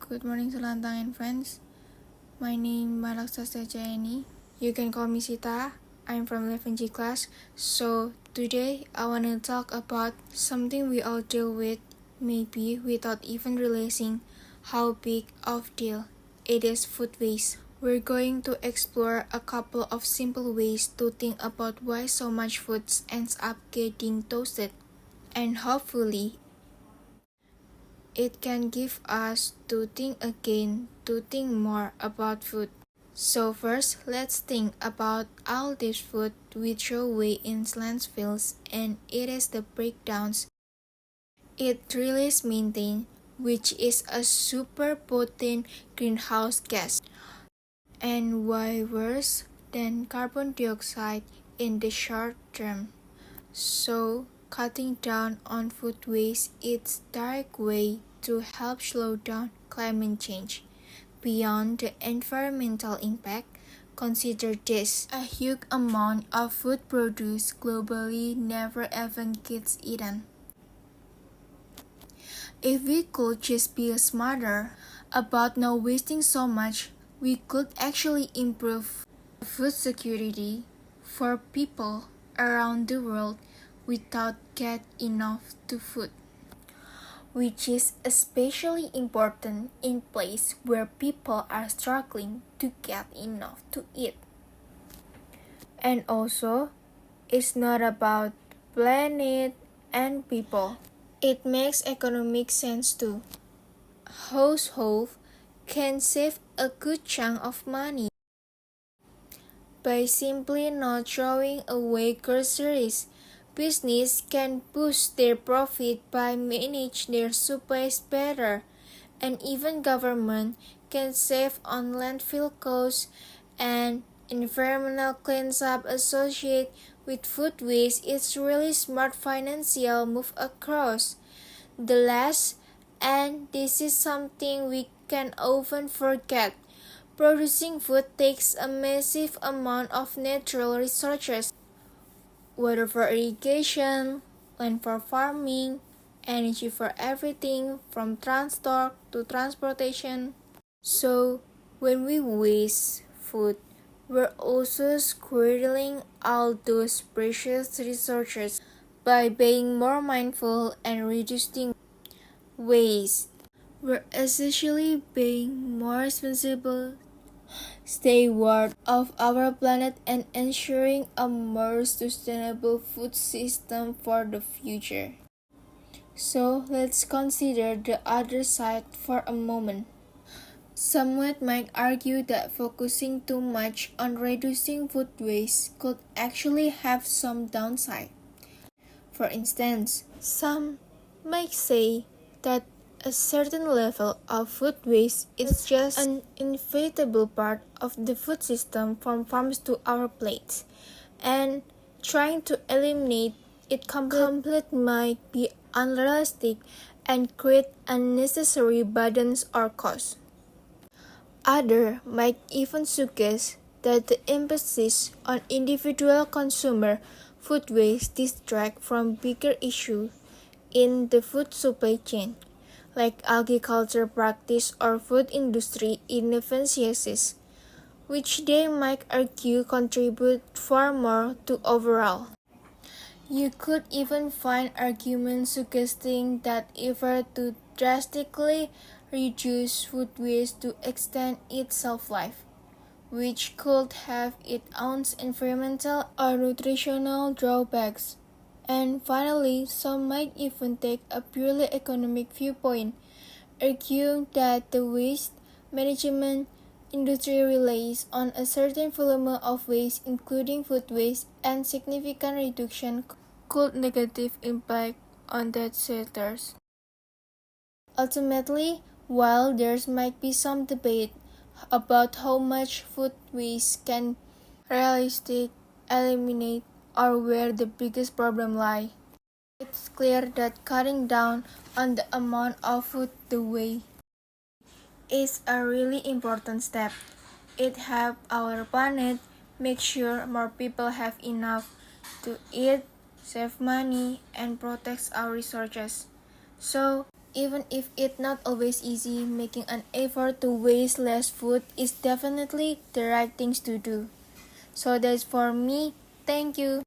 Good morning Selantang and friends. My name is Malaksasya Jayani. You can call me Sita. I'm from 11G class. So today I want to talk about something we all deal with, maybe without even realizing how big of deal it is: food waste. We're going to explore a couple of simple ways to think about why so much food ends up getting toasted, and hopefully it can give us to think again, to think more about food. So first, let's think about all this food we throw away in landfills, and it is the breakdowns it releases methane, which is a super potent greenhouse gas, and way worse than carbon dioxide in the short term. So, cutting down on food waste is a direct way to help slow down climate change. Beyond the environmental impact, consider this: a huge amount of food produced globally never even gets eaten. If we could just be smarter about not wasting so much, we could actually improve food security for people around the world without get enough to food, which is especially important in places where people are struggling to get enough to eat. And also, it's not about planet and people. It makes economic sense too. Households can save a good chunk of money by simply not throwing away groceries. Business can boost their profit by managing their supplies better, and even government can save on landfill costs and environmental cleanup associated with food waste. It's really smart financial move across. The last, and this is something we can often forget, producing food takes a massive amount of natural resources: water for irrigation, land for farming, energy for everything from transport to transportation. So, when we waste food, we're also squandering all those precious resources. By being more mindful and reducing waste, we're essentially being more responsible steward of our planet and ensuring a more sustainable food system for the future. So let's consider the other side for a moment. Someone might argue that focusing too much on reducing food waste could actually have some downside. For instance, some might say that a certain level of food waste is just an inevitable part of the food system from farms to our plates, and trying to eliminate it completely might be unrealistic and create unnecessary burdens or costs. Others might even suggest that the emphasis on individual consumer food waste distracts from bigger issues in the food supply chain, like agriculture practice or food industry inefficiencies, which they might argue contribute far more to overall. You could even find arguments suggesting that effort to drastically reduce food waste to extend its shelf-life, which could have its own environmental or nutritional drawbacks. And finally, some might even take a purely economic viewpoint, arguing that the waste management industry relies on a certain volume of waste, including food waste, and significant reduction could negative impact on that sectors. Ultimately, while there might be some debate about how much food waste can realistically eliminate or where the biggest problem lie, it's clear that cutting down on the amount of food away is a really important step. It helps our planet, make sure more people have enough to eat, save money, and protects our resources. So, Even if it's not always easy, making an effort to waste less food is definitely the right things to do. So that's for me. Thank you.